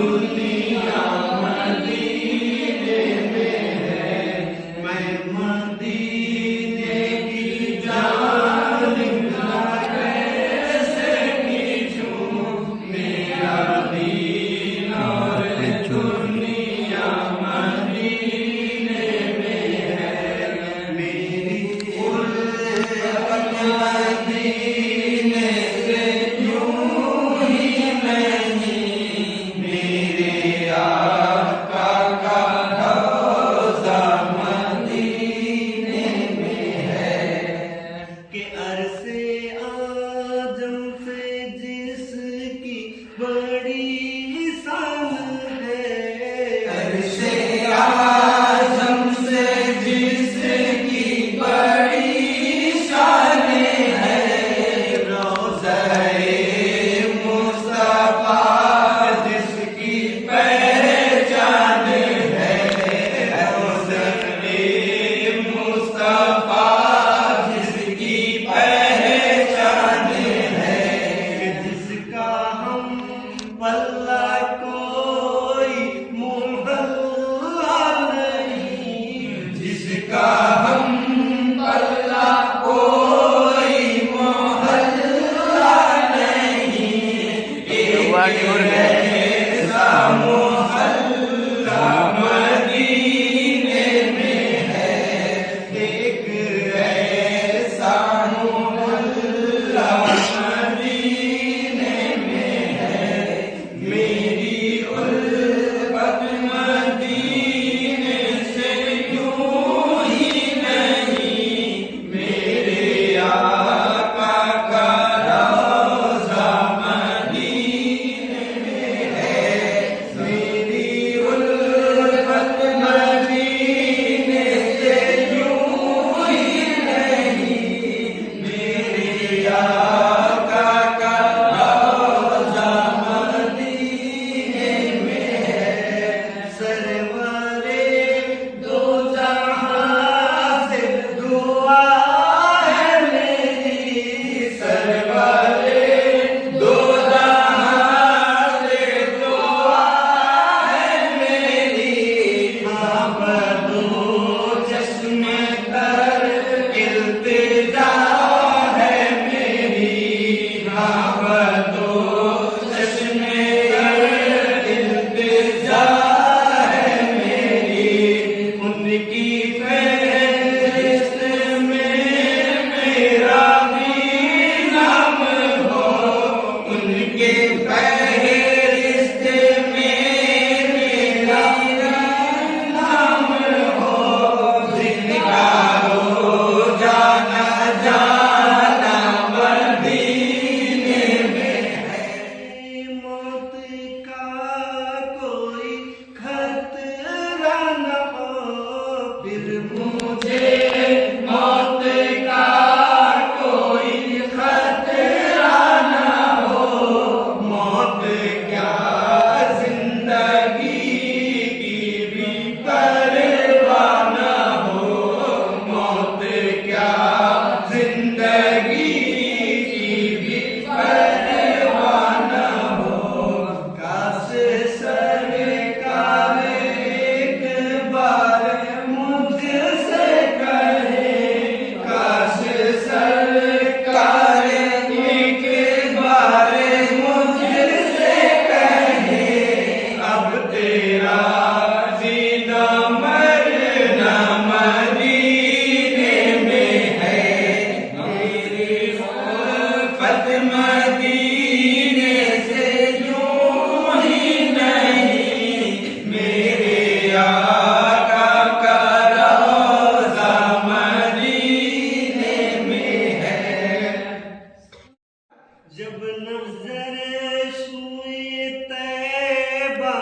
दुनिया मदीने में है, मैं मदीने की जान ना कैसे खींचूं, मेरा दीन और दुनिया मदीने में है, मेरी उल्फत मदीने से यूं ही नहीं, मेरे आका का रोज़ा मदीने में है, कि अरसे आजम से जिसकी बड़ी शान है, अरसे आजम से जिसकी बड़ी शान है, रोज़ा-ए मुस्तफा जिसकी पहचान है, रोज़ा-ए मुस्तफा जिसकी पहचान है, जिसका हम पल्ला कोई मोहल्ला नहीं, जिसका हम पल्ला कोई मोहल्ला नहीं, एक ऐसा मोहल्ला मदीने में है, एक ऐसा मोहल्ला मदीने में है, मेरी उल्फत मदीने से यूं ही नहीं, मेरे आका का रोज़ा मदीने में है, मेरी उल्फत मदीने से यूं ही नहीं, मेरे आका का रोज़ा मदीने में है, सरवरे दो जहां से दुआ है मेरी, सरवरे दो जहां से दुआ है मेरी, हाँ बदो चश्मे तर इल्तिजा है मेरी, हाँ बदो चश्मे तर इल्तिजा है मेरी, उनकी फहरिस्त में मेरा भी नाम हो, उनके फहरिस्त में मेरा नाम हो, जिनका रोज़ाना जाना मदीने में है, मौत का कोई खतरा न हो, फिर मुझे मौत का कोई खतरा न हो, मौत क्या जिंदगी की भी परवाह न हो, मौत क्या जिंदगी की भी परवाह न हो, काश सरकार एक बार मुझसे कहे, काश सरकार एक बार मुझसे कहे, अब तेरा जीना मरना मदीने में है, मेरी उल्फत मदीने से यूं ही नहीं, मेरे आका का रोज़ा मदीने में है, जब नज़र छुए तैबा